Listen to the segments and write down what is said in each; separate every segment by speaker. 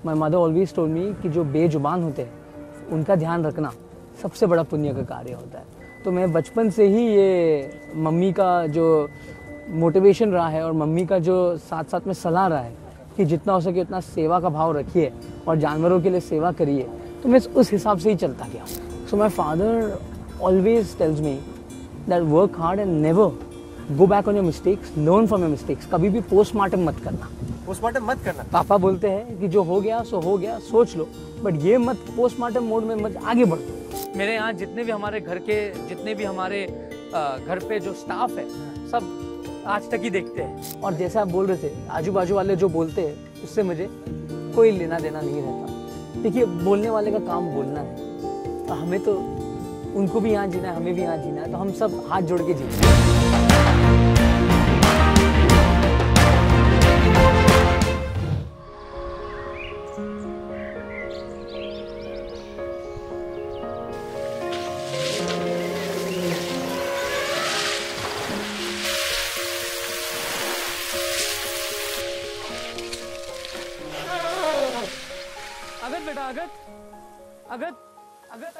Speaker 1: My mother always told me कि जो बेजुबान होते हैं उनका ध्यान रखना सबसे बड़ा पुण्य का कार्य होता है। तो मैं बचपन से ही ये मम्मी का जो मोटिवेशन रहा है और मम्मी का जो साथ साथ में सलाह रहा है कि जितना हो सके उतना सेवा का भाव रखिए और जानवरों के लिए सेवा करिए, तो मैं उस हिसाब से ही चलता गया। So my father always tells me that work hard and never go back on your mistakes, learn from your mistakes. कभी भी पोस्टमार्टम मत करना।
Speaker 2: पोस्टमार्टम मत करना।
Speaker 1: पापा बोलते हैं कि जो हो गया सो हो गया, सोच लो, बट ये मत पोस्टमार्टम मोड में मत आगे बढ़ो। मेरे यहाँ जितने भी हमारे घर के जितने भी हमारे घर पे जो स्टाफ है सब आज तक ही देखते हैं। और जैसे आप बोल रहे थे, आजू बाजू वाले जो बोलते हैं उससे मुझे कोई लेना देना नहीं रहता। देखिए, बोलने वाले का काम बोलना है, तो हमें तो उनको भी यहाँ जीना है, हमें भी यहाँ जीना है, तो हम सब हाथ जोड़ के जीते हैं।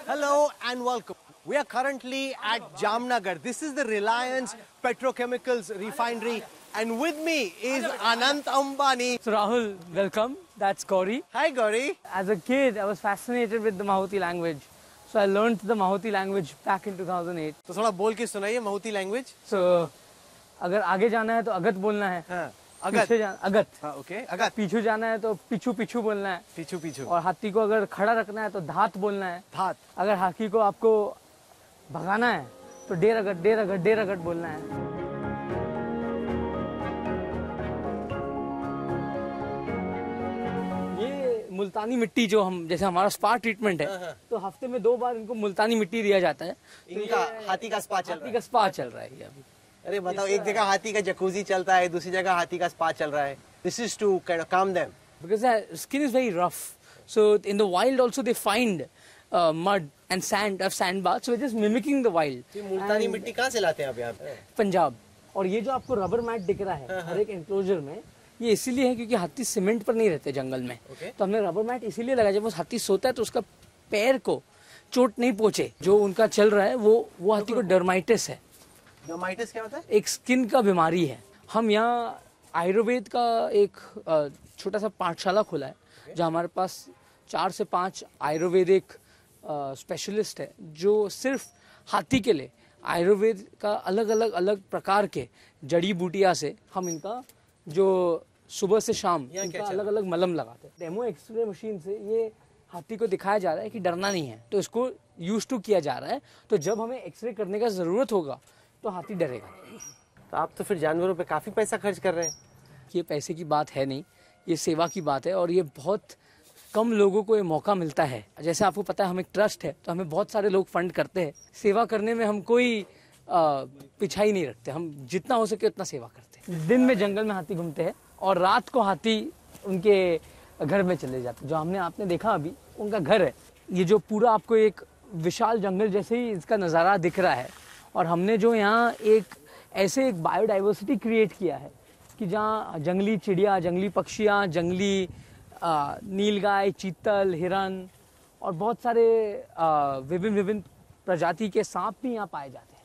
Speaker 2: Hello and welcome. We are currently at Jamnagar. This is the Reliance Petrochemicals refinery, and with me is Anant Ambani.
Speaker 1: So Rahul, welcome. That's Gauri.
Speaker 2: Hi Gauri.
Speaker 1: As a kid, I was fascinated with the Mahuti language. So I learned the Mahuti language back in 2008.
Speaker 2: तो थोड़ा बोल के सुनाइए Mahuti language.
Speaker 1: So अगर आगे जाना है तो अगत बोलना है.
Speaker 2: हाँ. अगत.
Speaker 1: अगत.
Speaker 2: हाँ, okay. अगत.
Speaker 1: पीछू जाना है तो पिछू पिछू बोलना है.
Speaker 2: पीछू पीछू.
Speaker 1: और हाथी को अगर खड़ा रखना है तो धात बोलना है.
Speaker 2: धात.
Speaker 1: अगर हाथी को आपको भगाना है तो डेर अगट बोलना है. ये मुल्तानी मिट्टी जो हम जैसे हमारा स्पा ट्रीटमेंट है, तो हफ्ते में 2 बार इनको मुल्तानी मिट्टी दिया जाता है.
Speaker 2: इनका हाथी का स्पा चल रहा है.
Speaker 1: हाथी का स्पा चल रहा है ये अभी.
Speaker 2: अरे बताओ, एक जगह हाथी का जकूजी चलता है, दूसरी जगह हाथी का स्पा चल रहा है. This is to kind of calm them.
Speaker 1: Because their skin is very rough. So in the wild also they find mud and sand of sand baths, so we're just mimicking the wild.
Speaker 2: ये मुल्तानी मिट्टी कहाँ से लाते हैं आप यहाँ पे?
Speaker 1: पंजाब. और ये जो आपको रबर मैट दिख रहा है हर एक एंक्लोजर में, ये इसीलिए है क्योंकि हाथी सीमेंट पर नहीं रहते जंगल में. तो हमने रबर मैट इसीलिए लगाया, जब वो हाथी सोता है तो उसका पैर को चोट नहीं पहुंचे. जो उनका चल रहा है वो हाथी को डर्माइटिस है.
Speaker 2: डर्माइटिस क्या होता है?
Speaker 1: एक स्किन का बीमारी है. हम यहाँ आयुर्वेद का एक छोटा सा पाठशाला खोला है, जहाँ हमारे पास 4 से 5 आयुर्वेदिक स्पेशलिस्ट है जो सिर्फ हाथी के लिए आयुर्वेद का अलग प्रकार के जड़ी बूटियाँ से हम इनका जो सुबह से शाम इनका अलग मलम लगाते हैं. डेमो एक्सरे मशीन से ये हाथी को दिखाया जा रहा है कि डरना नहीं है, तो इसको यूज टू किया जा रहा है. तो जब हमें एक्सरे करने का जरूरत होगा तो हाथी डरेगा.
Speaker 2: तो आप तो फिर जानवरों पे काफी पैसा खर्च कर रहे हैं.
Speaker 1: ये पैसे की बात है नहीं, ये सेवा की बात है, और ये बहुत कम लोगों को ये मौका मिलता है. जैसे आपको पता है हम एक ट्रस्ट है, तो हमें बहुत सारे लोग फंड करते हैं. सेवा करने में हम कोई पिछाई नहीं रखते, हम जितना हो सके उतना सेवा करते हैं. दिन में जंगल में हाथी घूमते हैं और रात को हाथी उनके घर में चले जाते हैं. जो आपने देखा अभी उनका घर है. ये जो पूरा आपको एक विशाल जंगल जैसे ही इसका नज़ारा दिख रहा है, और हमने जो यहाँ एक ऐसे एक बायोडाइवर्सिटी क्रिएट किया है कि जहाँ जंगली चिड़िया, जंगली पक्षियाँ, जंगली नीलगाय, चीतल, हिरन और बहुत सारे विभिन्न प्रजाति के सांप भी यहाँ पाए जाते हैं.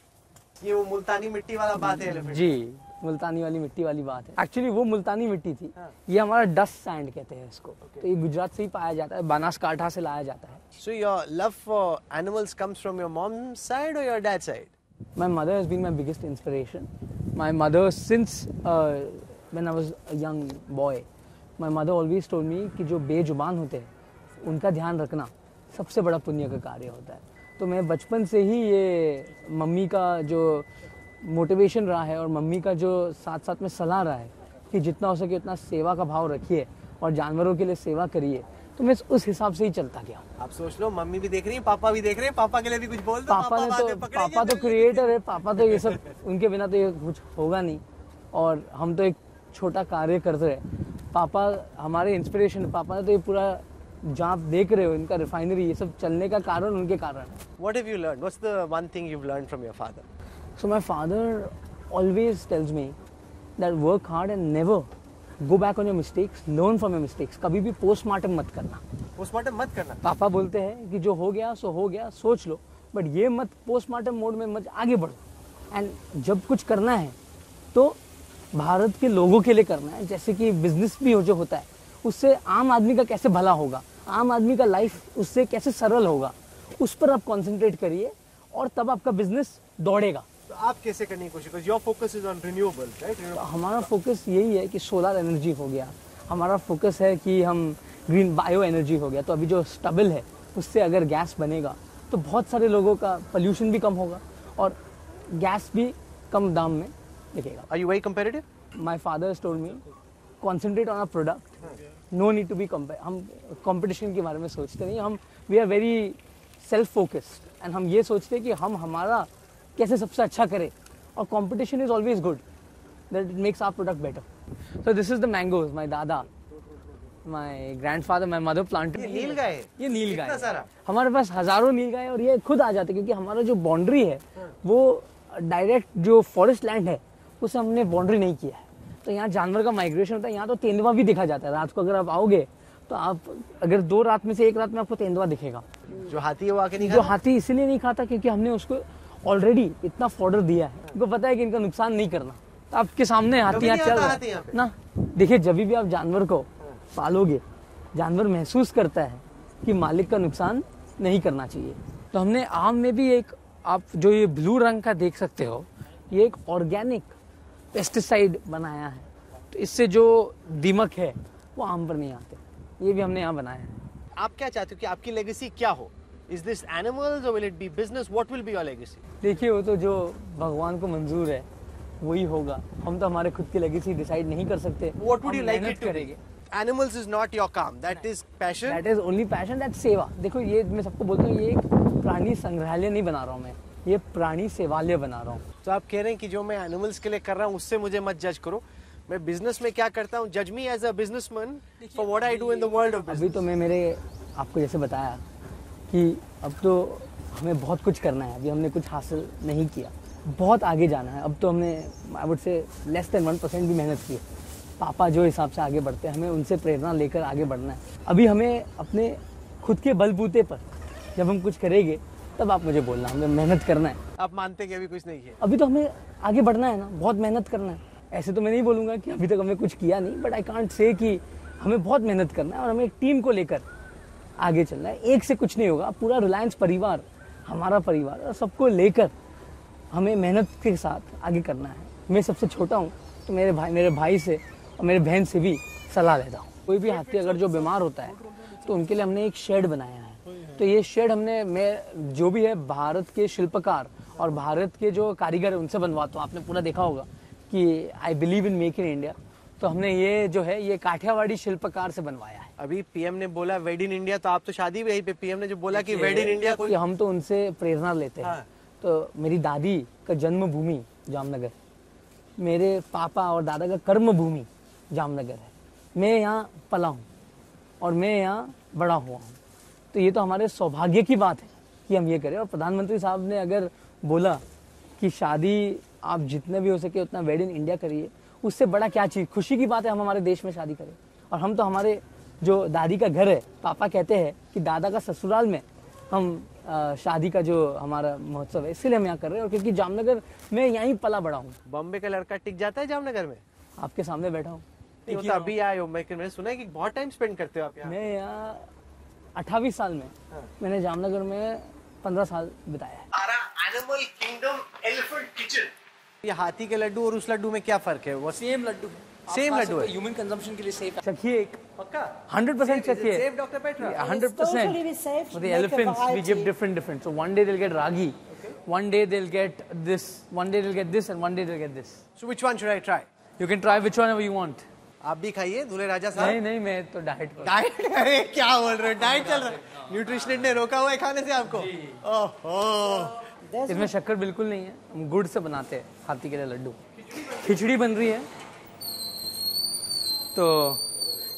Speaker 2: ये वो मुल्तानी मिट्टी वाला बात है.
Speaker 1: जी, मुल्तानी वाली मिट्टी वाली बात है. एक्चुअली वो मुल्तानी मिट्टी थी. ये हमारा डस्ट सैंड कहते हैं इसको. तो ये गुजरात से ही पाया जाता है, बनासकांठा से लाया जाता है.
Speaker 2: So your love for animals comes from your mom's side or your dad's side?
Speaker 1: My mother has been my biggest inspiration. My mother, since when I was a young boy, my mother always told me कि जो बेजुबान होते हैं उनका ध्यान रखना सबसे बड़ा पुण्य का कार्य होता है. तो मैं बचपन से ही ये मम्मी का जो मोटिवेशन रहा है और मम्मी का जो साथ साथ में सलाह रहा है कि जितना हो सके उतना सेवा का भाव रखिए और जानवरों के लिए सेवा करिए, तो मैं उस हिसाब से ही चलता गया.
Speaker 2: आप सोच लो, मम्मी भी देख रही है, पापा भी देख रहे हैं. पापा के लिए भी कुछ बोल दो.
Speaker 1: पापा तो क्रिएटर है. पापा तो ये सब, उनके बिना तो ये कुछ होगा नहीं, और हम तो एक छोटा कार्य करते हैं. पापा हमारे इंस्पिरेशन है. पापा ने तो ये पूरा जहाँ आप देख रहे हो इनका रिफाइनरी, ये सब चलने का कारण उनके कारण.
Speaker 2: What have you learned? What's the one thing you've learned from your father?
Speaker 1: So my father always tells me that work hard and never go back on your mistakes, learn from your mistakes. कभी भी postmortem मत करना।
Speaker 2: Postmortem मत करना।
Speaker 1: पापा बोलते हैं कि जो हो गया सो हो गया, सोच लो, बट ये मत पोस्टमार्टम मोड में मत आगे बढ़ो। एंड जब कुछ करना है तो भारत के लोगों के लिए करना है। जैसे कि बिजनेस भी जो होता है उससे आम आदमी का कैसे भला होगा, आम आदमी का लाइफ उससे कैसे सरल होगा, उस पर आप कॉन्सेंट्रेट करिए और तब आपका बिजनेस दौड़ेगा।
Speaker 2: तो आप कैसे करने की कोशिश करें? Your focus is on renewable, right?
Speaker 1: हमारा फोकस यही है कि सोलर एनर्जी हो गया, हमारा फोकस है कि हम ग्रीन बायो एनर्जी हो गया। तो अभी जो स्टबल है उससे अगर गैस बनेगा तो बहुत सारे लोगों का पोल्यूशन भी कम होगा और गैस भी कम दाम में बिकेगा।
Speaker 2: Are you very competitive?
Speaker 1: My father told me concentrate on a product, no need to be compare. हम कंपटीशन के बारे में सोचते नहीं, हम we are very self focused and हम ये सोचते हैं कि हम हमारा कैसे सबसे अच्छा करें और competition is always good, that it makes our product better. So this is the mangoes my दादा, my grandfather, my mother planted.
Speaker 2: ये नील गाय है?
Speaker 1: ये नील गाय
Speaker 2: इतना सारा?
Speaker 1: है। हमारे पास हजारों नील गाय और ये खुद आ जाते क्योंकि हमारा जो बाउंड्री है वो डायरेक्ट जो फॉरेस्ट लैंड है उसे हमने बाउंड्री नहीं किया है। तो यहाँ जानवर का माइग्रेशन होता है। यहाँ तो तेंदुआ भी दिखा जाता है। रात को अगर आप आओगे तो आप अगर 2 रात में से 1 रात में आपको तेंदुआ दिखेगा।
Speaker 2: जो हाथी है वो आके नहीं
Speaker 1: जो हाथी इसलिए नहीं खाता क्योंकि हमने उसको ऑलरेडी इतना फॉडर दिया है, उनको पता है कि इनका नुकसान नहीं करना। तो आपके सामने हाथी यहाँ चल रहा है ना। देखिए, जब भी आप जानवर को पालोगे, जानवर महसूस करता है कि मालिक का नुकसान नहीं करना चाहिए। तो हमने आम में भी एक, आप जो ये ब्लू रंग का देख सकते हो, ये एक ऑर्गेनिक पेस्टिसाइड बनाया है। तो इससे जो दीमक है वो आम पर नहीं आते। ये भी हमने यहाँ बनाया है।
Speaker 2: आप क्या चाहते हो कि आपकी लेगेसी क्या हो? इज दिस एनिमल्स और will it be business? What will be your legacy?
Speaker 1: देखिए, वो तो जो भगवान को मंजूर है वही होगा। हम तो हमारे खुद की लेगेसी डिसाइड नहीं कर सकते।
Speaker 2: What would you like it to
Speaker 1: करेंगे?
Speaker 2: एनिमल्स इज नॉट योर काम, that is passion.
Speaker 1: That is only passion, that सेवा। देखो, ये मैं सबको बोलता हूँ, ये एक प्राणी संग्रहालय नहीं बना रहा हूँ मैं, ये प्राणी सेवालय बना रहा हूँ।
Speaker 2: तो आप कह रहे हैं कि जो मैं एनिमल्स के लिए कर रहा हूँ उससे मुझे मत जज करो। मैं बिजनेस में क्या करता हूँ, जज me as a businessman for what I do in the world of business.
Speaker 1: अभी तो मैं मेरे आपको जैसे बताया कि अब तो हमें बहुत कुछ करना है। अभी हमने कुछ हासिल नहीं किया, बहुत आगे जाना है। अब तो हमने I would say less than 1% भी मेहनत की है। पापा जो हिसाब से आगे बढ़ते हैं, हमें उनसे प्रेरणा लेकर आगे बढ़ना है। अभी हमें अपने खुद के बलबूते पर जब हम कुछ करेंगे तब आप मुझे बोलना, हमें मेहनत करना है।
Speaker 2: आप मानते कि अभी कुछ नहीं है?
Speaker 1: अभी तो हमें आगे बढ़ना है ना, बहुत मेहनत करना है। ऐसे तो मैं नहीं बोलूँगा कि अभी तक हमने कुछ किया नहीं, बट आई कांट से कि हमें बहुत मेहनत करना है और हमें एक टीम को लेकर आगे चलना है। एक से कुछ नहीं होगा, पूरा रिलायंस परिवार, हमारा परिवार, और सबको लेकर हमें मेहनत के साथ आगे करना है। मैं सबसे छोटा हूँ तो मेरे भाई से और मेरे बहन से भी सलाह लेता हूँ। कोई भी हाथी अगर जो बीमार होता है तो उनके लिए हमने एक शेड बनाया है। तो ये शेड मैं जो भी है भारत के शिल्पकार और भारत के जो कारीगर है उनसे बनवाता हूँ। आपने पूरा देखा होगा कि I believe in make in India. तो हमने ये जो है ये काठियावाड़ी शिल्पकार से बनवाया है।
Speaker 2: अभी पीएम ने बोला वेड इन इंडिया, तो आप तो शादी भी यहीं पे, पीएम ने जो बोला कि वेड इन इंडिया, कोई
Speaker 1: हम तो उनसे प्रेरणा लेते हैं।
Speaker 2: हाँ।
Speaker 1: तो मेरी दादी का जन्मभूमि जामनगर, मेरे पापा और दादा का कर्म भूमि जामनगर है। मैं यहाँ पला हूँ और मैं यहाँ बड़ा हुआ हूँ। तो ये तो हमारे सौभाग्य की बात है कि हम ये करें। और प्रधानमंत्री साहब ने अगर बोला कि शादी आप जितने भी हो सके उतना वेड इन इंडिया करिए, उससे बड़ा क्या चीज़, खुशी की बात है हम हमारे देश में शादी करें। और हम तो हमारे जो दादी का घर है, पापा कहते हैं कि दादा का ससुराल में हम शादी का जो हमारा महोत्सव है, इसलिए हम यहाँ कर रहे हैं। और क्योंकि जामनगर में यहीं पला बड़ा हूँ।
Speaker 2: बॉम्बे का लड़का टिक जाता है जामनगर में?
Speaker 1: आपके सामने बैठा हूँ।
Speaker 2: तो अभी आए हो, मैंने सुना है कि बहुत टाइम स्पेंड करते हो आप यहाँ।
Speaker 1: मैं यहाँ 28 साल में, मैंने जामनगर में 15 साल बिताया है।
Speaker 2: Animal kingdom elephant kitchen. ये हाथी के लड्डू और उस लड्डू में क्या फर्क है? वो
Speaker 1: सेम लड्डू,
Speaker 2: सेम लड्डू है,
Speaker 1: ह्यूमन कंजम्पशन के लिए सेफ है। चखिए एक,
Speaker 2: पक्का
Speaker 1: 100% चखिए।
Speaker 2: सेफ डॉक्टर पेट्रा?
Speaker 1: 100%. For the elephants, we give different. So one day they'll get ragi, one day they'll get this, one day they'll get this, and one day they'll get this.
Speaker 2: So which one should I try?
Speaker 1: You can try which one you want.
Speaker 2: आप भी खाइए दूल्हे राजा साहब।
Speaker 1: नहीं, मैं तो diet पर।
Speaker 2: Diet? अरे क्या बोल रहे हो, डाइट चल रहा है? न्यूट्रिशनिस्ट ने रोका हुआ है खाने से आपको? ओहो,
Speaker 1: इसमें शक्कर बिल्कुल नहीं है, हम गुड़ से बनाते हैं हाथी के लिए लड्डू। खिचड़ी बन रही है, तो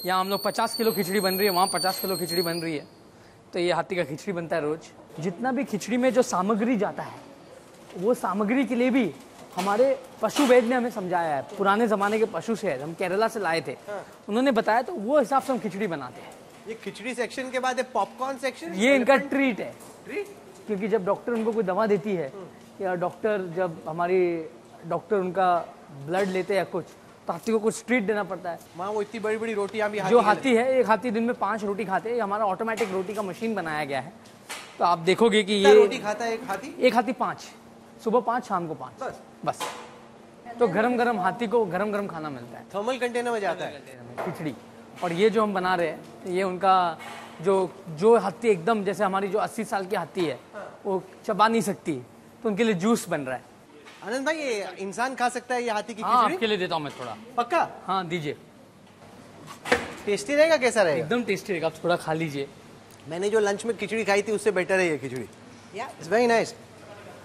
Speaker 1: यहाँ हम लोग 50 किलो खिचड़ी बन रही है, वहाँ 50 किलो खिचड़ी बन रही है। तो ये हाथी का खिचड़ी बनता है रोज। जितना भी खिचड़ी में जो सामग्री जाता है, वो सामग्री के लिए भी हमारे पशु वैद्य ने हमें समझाया है, पुराने ज़माने के पशु शहद हम केरला से लाए थे, उन्होंने बताया, तो वो हिसाब से हम खिचड़ी बनाते हैं।
Speaker 2: ये खिचड़ी सेक्शन के बाद पॉपकॉर्न सेक्शन,
Speaker 1: ये इनका ट्रीट है।
Speaker 2: ट्रीट?
Speaker 1: क्योंकि जब डॉक्टर उनको कोई दवा देती है या डॉक्टर उनका ब्लड लेते हैं कुछ, तो हाथी को कुछ ट्रीट देना पड़ता है।
Speaker 2: वहाँ वो इतनी बड़ी बड़ी रोटियाँ भी
Speaker 1: जो हाथी है, एक हाथी दिन में 5 रोटी खाते हैं। हमारा ऑटोमेटिक रोटी का मशीन बनाया गया है, तो आप देखोगे कि ये
Speaker 2: रोटी खाता है एक हाथी
Speaker 1: 5, सुबह 5, शाम को 5 बस। तो गरम गरम हाथी को गरम गरम खाना मिलता है,
Speaker 2: थर्मल कंटेनर में जाता है
Speaker 1: खिचड़ी। और ये जो हम बना रहे हैं, ये उनका जो हाथी एकदम जैसे हमारी जो 80 साल की हाथी है, वो चबा नहीं सकती, तो उनके लिए जूस बन रहा है।
Speaker 2: आनंद भाई, ये इंसान खा सकता है ये हाथी की
Speaker 1: हाँ,
Speaker 2: खिचड़ी?
Speaker 1: आपके लिए देता हूँ मैं थोड़ा।
Speaker 2: पक्का?
Speaker 1: हाँ, दीजिए।
Speaker 2: टेस्टी रहेगा? कैसा रहेगा?
Speaker 1: एकदम टेस्टी रहेगा, आप थोड़ा खा लीजिए।
Speaker 2: मैंने जो लंच में खिचड़ी खाई थी उससे बेटर है ये खिचड़ी। It's very nice.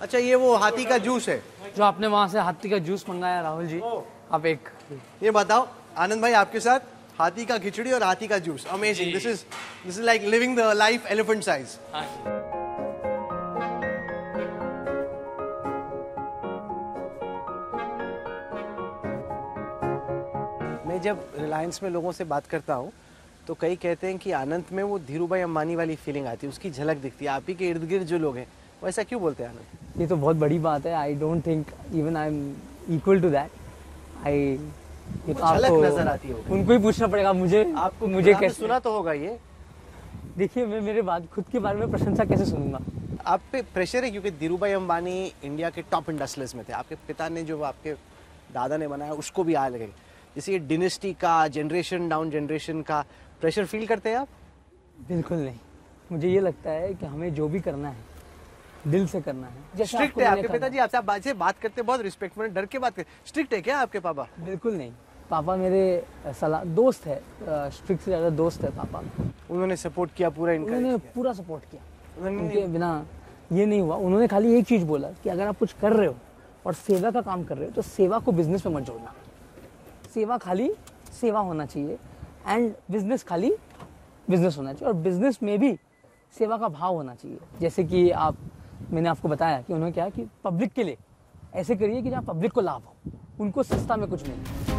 Speaker 2: अच्छा, ये वो हाथी का जूस है
Speaker 1: जो आपने वहाँ से हाथी का जूस मंगाया राहुल जी। आप एक
Speaker 2: ये बताओ आनंद भाई, आपके साथ हाथी का खिचड़ी और हाथी का juice, amazing. This is like living the life elephant size. मैं जब रिलायंस में लोगों से बात करता हूँ तो कई कहते हैं कि आनंद में वो धीरूभाई अंबानी वाली फीलिंग आती है, उसकी झलक दिखती है। आप ही के इर्द गिर्द जो लोग हैं वो ऐसा क्यों बोलते हैं आनंद?
Speaker 1: ये तो बहुत बड़ी बात है। I don't think even I am equal to that.
Speaker 2: झलक नजर आती है,
Speaker 1: उनको ही पूछना पड़ेगा मुझे। मुझे कैसे
Speaker 2: सुना तो होगा ये?
Speaker 1: देखिए, मैं मेरे बाद खुद के बारे में प्रशंसा कैसे सुनूंगा?
Speaker 2: आप पे प्रेशर है क्योंकि धीरूभाई अंबानी इंडिया के टॉप इंडस्ट्रियलिस्ट में थे। आपके पिता ने जो आपके दादा ने बनाया उसको भी आ लगे। जैसे ये डिनेस्टी का, जनरेशन डाउन जनरेशन का प्रेशर फील करते हैं आप?
Speaker 1: बिल्कुल नहीं। मुझे ये लगता है कि हमें जो भी करना है दिल से करना है।
Speaker 2: स्ट्रिक्ट है आपके पिताजी? आपसे बात करते बहुत रिस्पेक्ट में, डर के बात करते। स्ट्रिक्ट है क्या आपके पापा?
Speaker 1: बिल्कुल नहीं। पापा मेरे दोस्त है, स्ट्रिक्ट से ज़्यादा दोस्त है पापा।
Speaker 2: उन्होंने सपोर्ट किया पूरा?
Speaker 1: उन्होंने पूरा सपोर्ट किया। उनके बिना ये नहीं हुआ। उन्होंने खाली एक चीज़ बोला कि अगर आप कुछ कर रहे हो और सेवा का काम कर रहे हो तो सेवा को बिजनेस में मत जोड़ना। सेवा खाली सेवा होना चाहिए एंड बिजनेस खाली बिजनेस होना चाहिए, और बिजनेस में भी सेवा का भाव होना चाहिए। जैसे कि मैंने आपको बताया कि उन्होंने क्या कि पब्लिक के लिए ऐसे करिए कि जहाँ पब्लिक को लाभ हो, उनको सस्ता में कुछ मिले।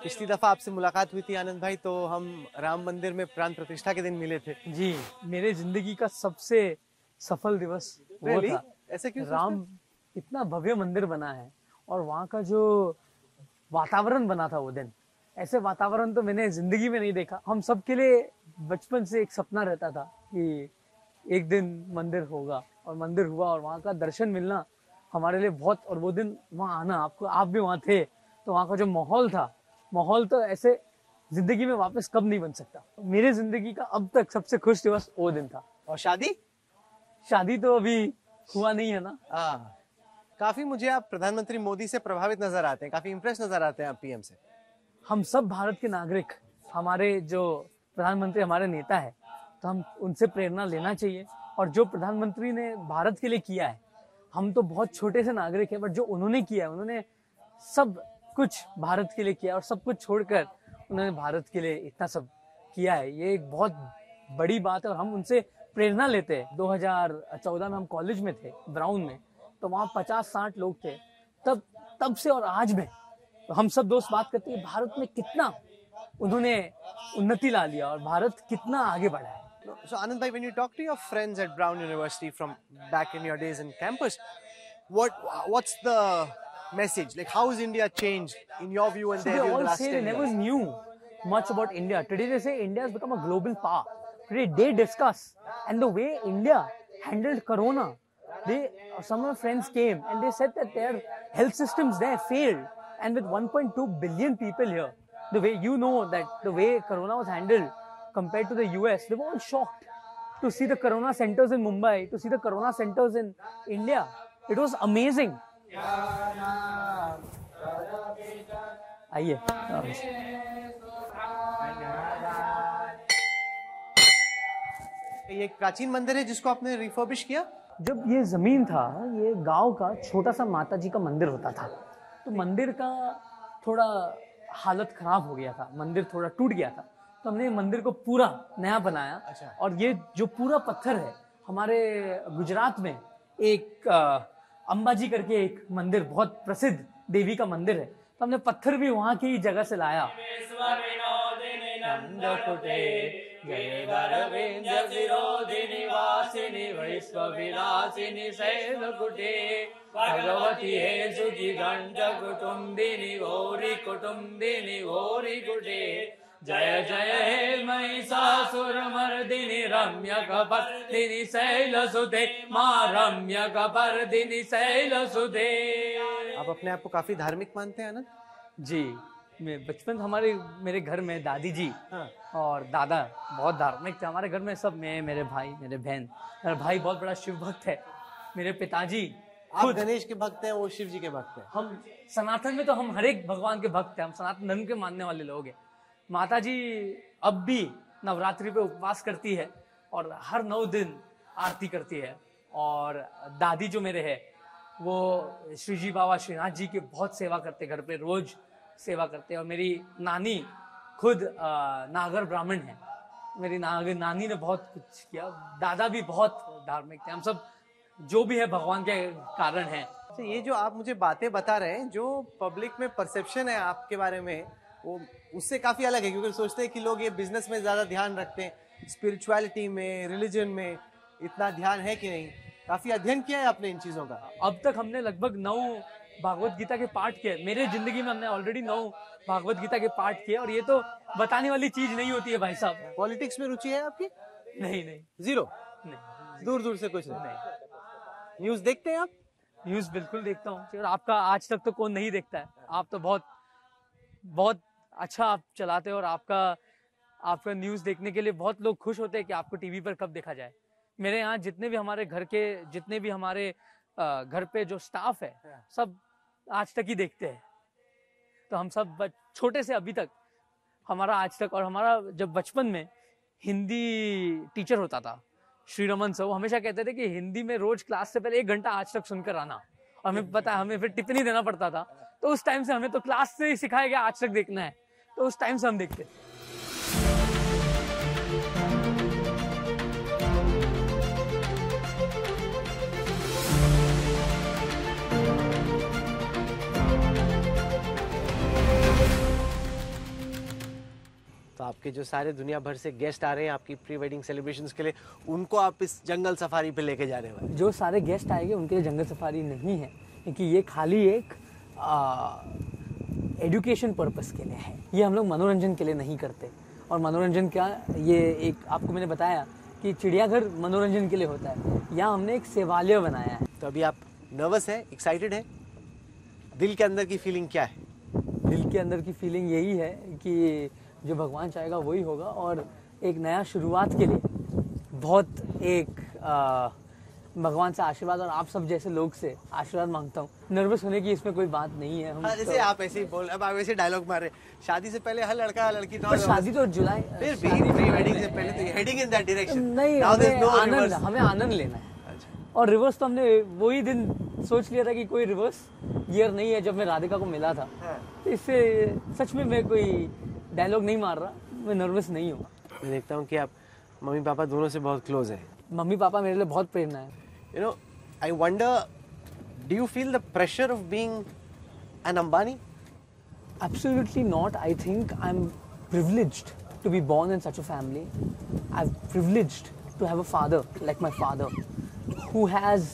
Speaker 2: पिछली दफा आपसे मुलाकात हुई थी आनंद भाई, तो हम राम मंदिर में प्राण प्रतिष्ठा के दिन मिले थे।
Speaker 1: जी, मेरे जिंदगी का सबसे सफल दिवस वो था।
Speaker 2: ऐसे क्यों?
Speaker 1: राम इतना भव्य मंदिर बना है और वहाँ का जो वातावरण बना था वो दिन, ऐसे वातावरण तो मैंने जिंदगी में नहीं देखा। हम सब के लिए बचपन से एक सपना रहता था कि एक दिन मंदिर होगा, और मंदिर हुआ और वहाँ का दर्शन मिलना हमारे लिए बहुत, और वो दिन वहाँ आना, आप भी वहाँ थे, तो वहाँ का जो माहौल तो ऐसे जिंदगी में वापस कब नहीं बन सकता। मेरे जिंदगी का अब तक सबसे खुश दिवस वो दिन था।
Speaker 2: और शादी
Speaker 1: तो अभी हुआ नहीं है ना।
Speaker 2: काफी मुझे आप प्रधानमंत्री मोदी से प्रभावित नजर आते हैं, काफी इंप्रेस नजर आते हैं आप पीएम से।
Speaker 1: हम सब भारत के नागरिक, हमारे जो प्रधानमंत्री हमारे नेता है, तो हम उनसे प्रेरणा लेना चाहिए। और जो प्रधानमंत्री ने भारत के लिए किया है, हम तो बहुत छोटे से नागरिक हैं, बट जो उन्होंने किया है, उन्होंने सब कुछ भारत के लिए किया और सब कुछ छोड़कर उन्होंने भारत के लिए इतना सब किया है। ये एक बहुत बड़ी बात है और हम उनसे प्रेरणा लेते हैं। 2014 में हम कॉलेज में थे, ब्राउन में, तो वहाँ 50-60 लोग थे। तब से और आज में हम सब दोस्त बात करते हैं भारत में कितना उन्होंने उन्नति ला लिया और भारत कितना आगे बढ़ा है।
Speaker 2: So Anand bhai, when you talk to your friends at Brown University from back in your days in campus, what's the message? Like, how has India changed in your view and their view in the last 10 years?
Speaker 1: They never knew much about India. Today they say India has become a global power. Today they discuss, and the way India handled Corona, some of my friends came and they said that their health systems there failed, and with 1.2 billion people here, the way the way Corona was handled compared to the US, they were all shocked to see the Corona centers in Mumbai, to see the Corona centers in India. It was amazing. आइए।
Speaker 2: ये एक प्राचीन मंदिर है जिसको आपने refurbish किया?
Speaker 1: जब ये जमीन था, ये गांव का छोटा सा माता जी का मंदिर होता था, तो मंदिर का थोड़ा हालत खराब हो गया था, मंदिर थोड़ा टूट गया था, तो हमने मंदिर को पूरा नया बनाया।
Speaker 2: अच्छा।
Speaker 1: और ये जो पूरा पत्थर है, हमारे गुजरात में एक अंबाजी करके एक मंदिर, बहुत प्रसिद्ध देवी का मंदिर है, तो हमने पत्थर भी वहां की जगह से लाया। भगवती हे सुखी घंट कुटुंबिनी गौरी कुटुंबिनी गौरी कुटे, जय जय हे महिषासुर मर्दिनी रम्य कपर्दिनी शैलसुते, मां रम्य कपर्दिनी शैलसुते।
Speaker 2: आप अपने आप को काफी धार्मिक मानते हैं आनंद?
Speaker 1: जी, मैं बचपन मेरे घर में दादी जी
Speaker 2: हाँ।
Speaker 1: और दादा बहुत धार्मिक थे। हमारे घर में सब, मैं, मेरे भाई, मेरे बहन, मेरा भाई बहुत बड़ा शिव भक्त है, मेरे पिताजी
Speaker 2: आप
Speaker 1: खुद।
Speaker 2: गणेश के भक्त हैं, वो शिव जी के भक्त हैं।
Speaker 1: हम सनातन में तो हम हर एक भगवान के भक्त हैं, हम सनातन धर्म के मानने वाले लोग हैं। माता जी अब भी नवरात्रि पे उपवास करती है और हर 9 दिन आरती करती है। और दादी जो मेरे है, वो श्री जी बाबा श्रीनाथ जी की बहुत सेवा करते, घर पे रोज सेवा करते हैं। और मेरी नानी खुद नागर ब्राह्मण है, मेरी नानी ने बहुत कुछ किया। दादा भी बहुत धार्मिक थे। हम सब जो भी है भगवान के कारण है।
Speaker 2: तो ये जो आप मुझे बातें बता रहे हैं, जो पब्लिक में परसेप्शन है आपके बारे में, वो उससे काफी अलग है, क्योंकि सोचते हैं कि लोग ये बिजनेस में ज्यादा ध्यान रखते हैं, स्पिरिचुअलिटी में, रिलीजन में इतना ध्यान है कि नहीं? काफी अध्ययन किया है आपने इन चीजों का?
Speaker 1: अब तक हमने लगभग 9 भागवत गीता के पाठ किए मेरे जिंदगी में। हमने ऑलरेडी 9 भागवत गीता के पाठ किए, और ये तो बताने वाली चीज नहीं होती है भाई साहब।
Speaker 2: पॉलिटिक्स में रुचि है आपकी?
Speaker 1: नहीं नहीं,
Speaker 2: जीरो?
Speaker 1: नहीं,
Speaker 2: दूर दूर से कुछ नहीं?
Speaker 1: नहीं।
Speaker 2: न्यूज देखते हैं आप?
Speaker 1: न्यूज बिल्कुल देखता हूँ, और आपका आज तक तो कौन नहीं देखता है। आप तो बहुत बहुत अच्छा आप चलाते हो, और आपका न्यूज देखने के लिए बहुत लोग खुश होते हैं कि आपको टीवी पर कब देखा जाए। मेरे यहाँ जितने भी हमारे घर के, जितने भी हमारे घर पे जो स्टाफ है, सब आज तक ही देखते हैं। तो हम सब छोटे से अभी तक हमारा आज तक, और हमारा जब बचपन में हिंदी टीचर होता था श्री रमन सर, वो हमेशा कहते थे कि हिंदी में रोज क्लास से पहले 1 घंटा आज तक सुनकर आना। और हमें पता है, हमें फिर टिप्पणी देना पड़ता था। तो उस टाइम से हमें तो क्लास से ही सिखाया गया आज तक देखना है, तो उस टाइम से हम देखते।
Speaker 2: तो आपके जो सारे दुनिया भर से गेस्ट आ रहे हैं आपकी प्री वेडिंग सेलिब्रेशंस के लिए, उनको आप इस जंगल सफारी पे लेके जा रहे हैं?
Speaker 1: जो सारे गेस्ट आएंगे उनके लिए जंगल सफारी नहीं है, क्योंकि ये खाली एक एजुकेशन पर्पस के लिए है। ये हम लोग मनोरंजन के लिए नहीं करते। और मनोरंजन क्या, ये एक आपको मैंने बताया कि चिड़ियाघर मनोरंजन के लिए होता है, यहाँ हमने एक सेवालय बनाया है।
Speaker 2: तो अभी आप नर्वस है, एक्साइटेड है? दिल के अंदर की फीलिंग क्या है?
Speaker 1: दिल के अंदर की फीलिंग यही है कि जो भगवान चाहेगा वही होगा, और एक नया शुरुआत के लिए बहुत एक भगवान से आशीर्वाद और आप सब जैसे लोग से आशीर्वाद मांगता हूँ। नर्वस होने की इसमें कोई बात नहीं है। हम
Speaker 2: जैसे आप ऐसे ही बोल, अब आप ऐसे डायलॉग मार रहे, शादी से पहले हर लड़का लड़की,
Speaker 1: पर शादी तो जुलाई,
Speaker 2: फिर भी प्री वेडिंग से पहले तो हेडिंग इन दैट डायरेक्शन।
Speaker 1: नहीं, हमें आनंद लेना है। और रिवर्स तो हमने वही दिन सोच लिया था कि कोई रिवर्स गियर नहीं है, जब मैं राधिका को मिला था। तो इससे सच में मैं कोई डायलॉग नहीं मार रहा, मैं नर्वस नहीं हूँ।
Speaker 2: मैं देखता हूँ कि आप मम्मी पापा दोनों से बहुत क्लोज हैं।
Speaker 1: मम्मी पापा मेरे लिए बहुत प्रेरणा है।
Speaker 2: You know, I wonder, do you feel the pressure of being an Ambani?
Speaker 1: Absolutely not. I think I'm privileged to be born in such a family. I'm privileged to have a father like my father, who has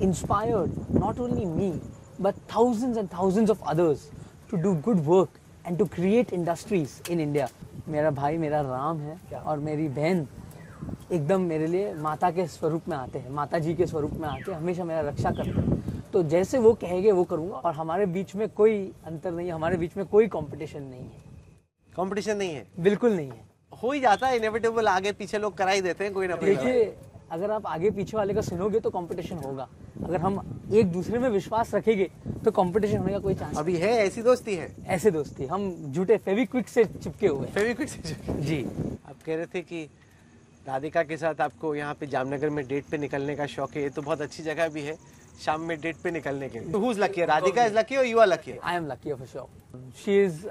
Speaker 1: inspired not only me but thousands and thousands of others to do good work and to create industries in India. मेरा भाई मेरा राम है, और मेरी बहन एकदम मेरे लिए माता के स्वरूप में आते हैं, माता जी के स्वरूप में आके हमेशा मेरा रक्षा करते हैं। तो जैसे वो कहेंगे वो करूँगा, और हमारे बीच में कोई अंतर नहीं है, हमारे बीच में कोई कंपटीशन नहीं है।
Speaker 2: कंपटीशन नहीं है?
Speaker 1: बिल्कुल नहीं है।
Speaker 2: हो ही जाता है, इनएविटेबल, आगे पीछे लोग करा ही देते हैं कोई ना कोई।
Speaker 1: देखिए, अगर आप आगे पीछे वाले का सुनोगे तो कंपटीशन होगा। अगर हम एक दूसरे में विश्वास रखेंगे तो कंपटीशन होने का कोई चांस
Speaker 2: अभी है? ऐसी दोस्ती है?
Speaker 1: ऐसे दोस्ती, हम झूठे फेविक्विक से चिपके हुए।
Speaker 2: फेविक्विक से?
Speaker 1: जी।
Speaker 2: आप कह रहे थे कि राधिका के साथ आपको यहाँ पे जामनगर में डेट पे निकलने का शौक है, ये तो बहुत अच्छी जगह भी है शाम में डेट पे निकलने के लिए। तो who's lucky? Radhika is lucky or you are lucky?
Speaker 1: I am lucky for sure. She is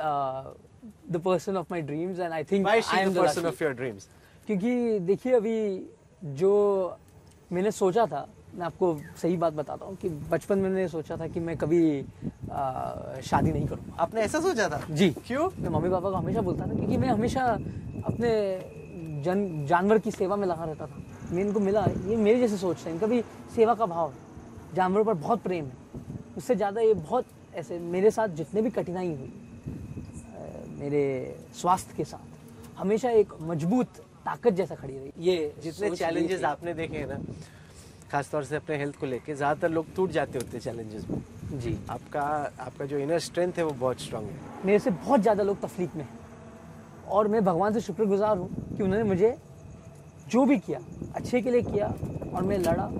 Speaker 1: the person of my dreams and I think
Speaker 2: Why is she
Speaker 1: I am
Speaker 2: the person
Speaker 1: lucky.
Speaker 2: of your dreams?
Speaker 1: क्योंकि देखिए अभी जो मैंने सोचा था, मैं आपको सही बात बताता हूँ कि बचपन में मैंने सोचा था कि मैं कभी शादी नहीं करूँगा।
Speaker 2: आपने ऐसा सोचा था?
Speaker 1: जी।
Speaker 2: क्यों?
Speaker 1: मैं मम्मी पापा को हमेशा बोलता था क्योंकि मैं हमेशा अपने जानवर की सेवा में लगा रहता था। मैं इनको मिला, ये मेरे जैसे सोचते हैं, इनका भी सेवा का भाव है, जानवरों पर बहुत प्रेम है। उससे ज़्यादा ये बहुत ऐसे मेरे साथ जितने भी कठिनाई हुई मेरे स्वास्थ्य के साथ, हमेशा एक मजबूत ताकत जैसा खड़ी रही। ये
Speaker 2: जितने चैलेंजेस आपने देखे हैं ना, खासतौर से अपने हेल्थ को लेके, ज़्यादातर लोग टूट जाते होते हैं चैलेंजेस में।
Speaker 1: जी,
Speaker 2: आपका जो इनर स्ट्रेंथ है वो बहुत स्ट्रांग है।
Speaker 1: मेरे से बहुत ज़्यादा लोग तकलीफ में हैं और मैं भगवान से शुक्रगुजार हूँ कि उन्होंने मुझे जो भी किया अच्छे के लिए किया और मैं लड़ा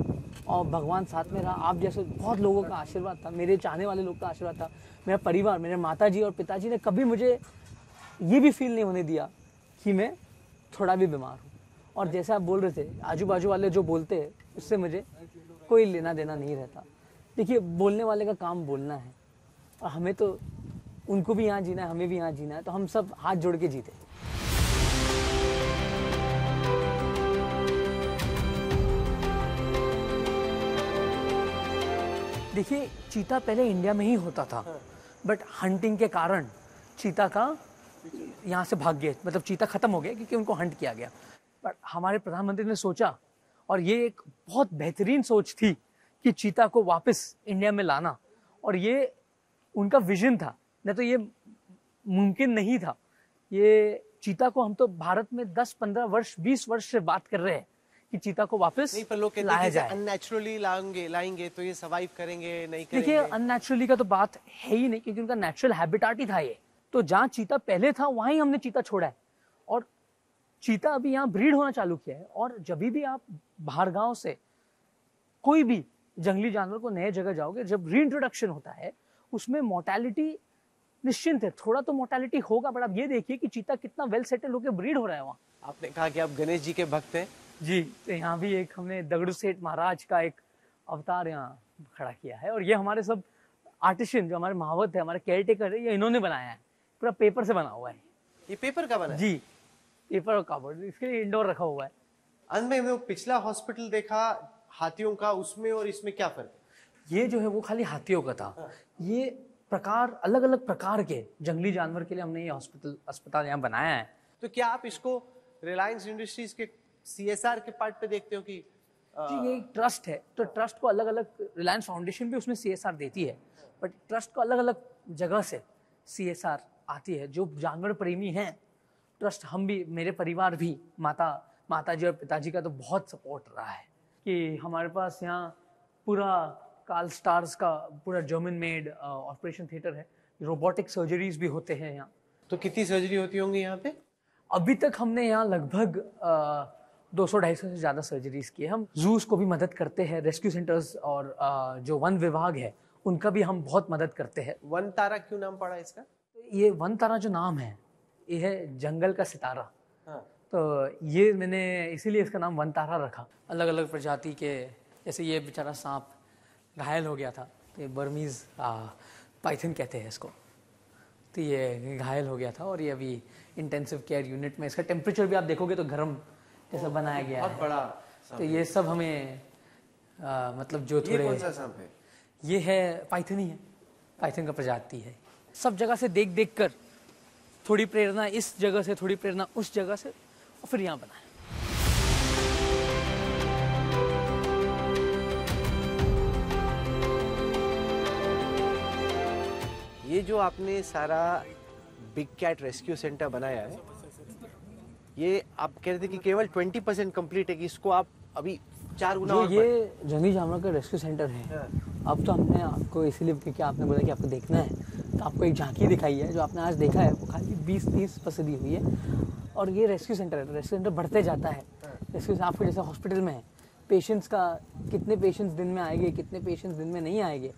Speaker 1: और भगवान साथ में रहा। आप जैसे बहुत लोगों का आशीर्वाद था, मेरे चाहने वाले लोग का आशीर्वाद था, मेरा परिवार, मेरे माताजी और पिताजी ने कभी मुझे ये भी फील नहीं होने दिया कि मैं थोड़ा भी बीमार हूँ। और जैसे आप बोल रहे थे, आजू बाजू वाले जो बोलते हैं उससे मुझे कोई लेना देना नहीं रहता। देखिए, बोलने वाले का काम बोलना है और हमें तो उनको भी यहाँ जीना है, हमें भी यहाँ जीना है, तो हम सब हाथ जोड़ के जीते। देखिए, चीता पहले इंडिया में ही होता था, बट हंटिंग के कारण चीता का यहाँ से भाग गए, मतलब चीता खत्म हो गया क्योंकि उनको हंट किया गया। बट हमारे प्रधानमंत्री ने सोचा, और ये एक बहुत बेहतरीन सोच थी कि चीता को वापस इंडिया में लाना, और ये उनका विजन था, नहीं तो ये मुमकिन नहीं था। ये चीता को हम तो भारत में 10-15 वर्ष 20 वर्ष से बात कर रहे हैं कि चीता को वापस
Speaker 2: नहीं, पर लोग कहते हैं कि अननेचुरली लाएंगे तो ये सर्वाइव करेंगे नहीं करेंगे।
Speaker 1: देखिए, अननेचुरली का तो बात है ही नहीं, क्योंकि उनका नेचुरल हैबिटाट ही था ये। तो जहाँ चीता पहले था वहीं हमने चीता छोड़ा है, और चीता अभी यहाँ ब्रीड होना चालू किया है। और जब भी आप बाहर गांव से कोई भी जंगली जानवर को नए जगह जाओगे, जब रीइंट्रोडक्शन होता है उसमें मोर्टेलिटी निश्चिंत है, थोड़ा तो मोर्टेलिटी होगा, बट आप ये देखिए कि चीता कितना वेल सेटल होकर ब्रीड हो रहा है वहाँ।
Speaker 2: आपने कहा कि आप गणेश जी के भक्त हैं।
Speaker 1: जी, तो यहाँ भी एक हमने दगड़ू सेठ महाराज का एक अवतार यहाँ खड़ा किया है, और ये हमारे सब आर्टिशियन जो हमारे महावत है, हमारे केयर टेकर है, ये इन्होंने बनाया है, पूरा पेपर से बना हुआ है।
Speaker 2: ये पेपर का बना है?
Speaker 1: जी, पेपर और कार्डबोर्ड, इसके लिए इंडोर रखा हुआ है।
Speaker 2: अंत में वो पिछला हॉस्पिटल देखा हाथियों का, उसमें और इसमें क्या फर्क?
Speaker 1: ये जो है वो खाली हाथियों का था। ये प्रकार, अलग अलग प्रकार के जंगली जानवर के लिए हमने ये अस्पताल यहाँ बनाया है।
Speaker 2: तो क्या आप इसको रिलायंस इंडस्ट्रीज के CSR के पार्ट पे देखते हो कि
Speaker 1: जी, ये एक ट्रस्ट है, तो ट्रस्ट को अलग अलग, रिलायंस फाउंडेशन भी उसमें CSR देती है, बट ट्रस्ट को अलग अलग जगह से CSR आती है। जो जानवर प्रेमी हैं, ट्रस्ट, हम भी, मेरे परिवार भी, माताजी और पिताजी का तो बहुत सपोर्ट रहा है कि हमारे पास यहाँ पूरा कार्ल स्टार्स का पूरा जर्मन मेड ऑपरेशन थिएटर है, रोबोटिक सर्जरीज भी होते हैं यहाँ।
Speaker 2: तो कितनी सर्जरी होती होंगी यहाँ पे?
Speaker 1: अभी तक हमने यहाँ लगभग 200-250 से ज़्यादा सर्जरीज की है। हम जूस को भी मदद करते हैं, रेस्क्यू सेंटर्स और जो वन विभाग है उनका भी हम बहुत मदद करते हैं।
Speaker 2: वन तारा क्यों नाम पड़ा इसका?
Speaker 1: ये वन तारा जो नाम है, ये है जंगल का सितारा।
Speaker 2: हाँ।
Speaker 1: तो ये मैंने इसीलिए इसका नाम वन तारा रखा। अलग अलग प्रजाति के, जैसे ये बेचारा सांप घायल हो गया था, तो ये बर्मीज पाइथन कहते हैं इसको, तो ये घायल हो गया था और ये अभी इंटेंसिव केयर यूनिट में, इसका टेम्परेचर भी आप देखोगे तो गर्म जैसा बनाया गया है।
Speaker 2: बड़ा।
Speaker 1: तो ये सब हमें मतलब जो थोड़े,
Speaker 2: ये कौन सा सांप है?
Speaker 1: ये है पाइथन ही है, पाइथन का प्रजाति है। सब जगह से देख देख कर थोड़ी प्रेरणा इस जगह से, थोड़ी प्रेरणा उस जगह से, और फिर यहाँ बनाया।
Speaker 2: ये जो आपने सारा बिग कैट रेस्क्यू सेंटर बनाया है, ये आप कह रहे थे कि केवल 20% कंप्लीट है, कि इसको आप अभी 4 गुना और
Speaker 1: ये जंगली जानवर का रेस्क्यू सेंटर है। अब तो हमने आपको इसीलिए, क्योंकि आपने बोला कि आपको देखना है, तो आपको एक झांकी दिखाई है। जो आपने आज देखा है वो खाली 20-30% दी हुई है, और ये रेस्क्यू सेंटर है। रेस्क्यू सेंटर बढ़ते जाता है। रेस्क्यू आपको जैसे हॉस्पिटल में है, पेशेंट्स का कितने पेशेंट्स दिन में आएंगे, कितने पेशेंट्स दिन में नहीं आएंगे,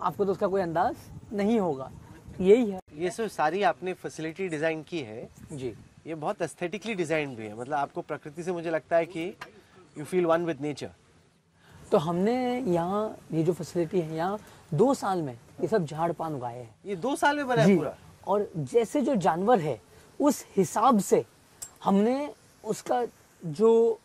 Speaker 1: आपको तो उसका कोई अंदाज नहीं होगा। यही है।
Speaker 2: ये सब सारी आपने फैसिलिटी डिजाइन की है
Speaker 1: जी,
Speaker 2: ये बहुत एस्थेटिकली डिजाइन भी है, मतलब आपको प्रकृति से मुझे लगता है कि you feel one with nature.
Speaker 1: तो हमने यहाँ ये जो फैसिलिटी है यहाँ 2 साल में ये सब झाड़ पान उगाए हैं।
Speaker 2: ये 2 साल में बना है
Speaker 1: जी,
Speaker 2: पूरा?
Speaker 1: और जैसे जो जानवर है उस हिसाब से हमने उसका जो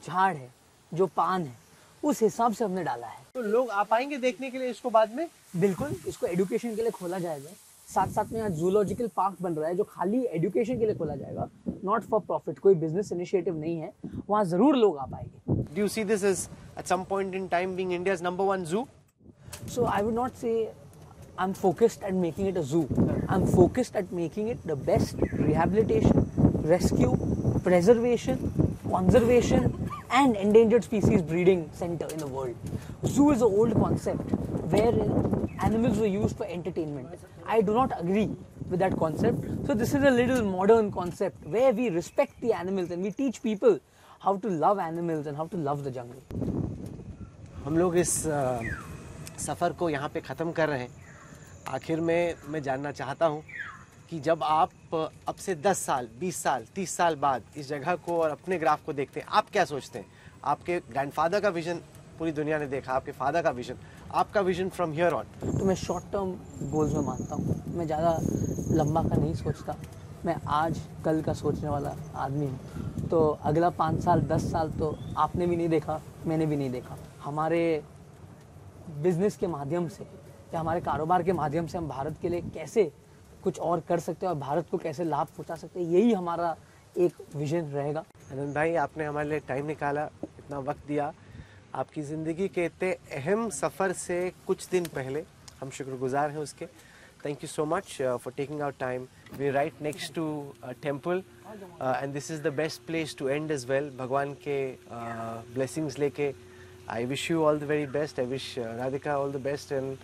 Speaker 1: झाड़ है, जो पान है, उस हिसाब से हमने डाला है।
Speaker 2: तो लोग आ पाएंगे देखने के लिए इसको बाद में?
Speaker 1: बिल्कुल, इसको एजुकेशन के लिए खोला जाएगा। साथ साथ में यहाँ जूलॉजिकल पार्क बन रहा है जो खाली एजुकेशन के लिए खोला जाएगा, नॉट फॉर प्रॉफिट, कोई बिजनेस इनिशिएटिव नहीं है। वहाँ जरूर लोग आ पाएंगे।
Speaker 2: Do you see this as at some point in time being India's #1 zoo?
Speaker 1: So I would not say I'm focused at making it a zoo. I'm focused at making it the best rehabilitation, rescue, preservation, conservation and endangered species breeding center in the world. Zoo is an old concept where animals were used for entertainment. I do not agree with that concept. So this is a little modern concept where we respect the animals and we teach people how to love animals and how to love the jungle.
Speaker 2: हम लोग इस सफ़र को यहाँ पे ख़त्म कर रहे हैं। आखिर में मैं जानना चाहता हूँ कि जब आप अब से 10 साल, 20 साल, 30 साल बाद इस जगह को और अपने ग्राफ को देखते हैं, आप क्या सोचते हैं? आपके ग्रैंडफादर का विजन पूरी दुनिया ने देखा, आपके फादर का विजन, आपका विजन फ्रॉम हियर ऑन?
Speaker 1: तो मैं शॉर्ट टर्म गोल्स में मानता हूँ, मैं ज़्यादा लंबा का नहीं सोचता। मैं आज कल का सोचने वाला आदमी हूँ। तो अगला 5 साल 10 साल तो आपने भी नहीं देखा, मैंने भी नहीं देखा। हमारे बिजनेस के माध्यम से या हमारे कारोबार के माध्यम से हम भारत के लिए कैसे कुछ और कर सकते हैं और भारत को कैसे लाभ पहुंचा सकते हैं, यही हमारा एक विजन रहेगा।
Speaker 2: आनंद भाई, आपने हमारे लिए टाइम निकाला, इतना वक्त दिया। आपकी ज़िंदगी के इतने अहम सफ़र से कुछ दिन पहले हम शुक्रगुजार हैं उसके। Thank you so much for taking our time. We're right next to a temple and this is the best place to end as well. भगवान के blessings लेके I wish you all the very best. I wish Radhika all the best and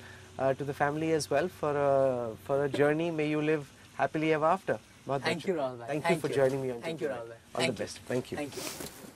Speaker 2: to the family as well for a journey. May you live happily ever after.
Speaker 1: Thank you, Rahul bhai.
Speaker 2: Thank you for joining me on.
Speaker 1: Thank you, Rahul bhai.
Speaker 2: All the best. Thank you.
Speaker 1: Thank you.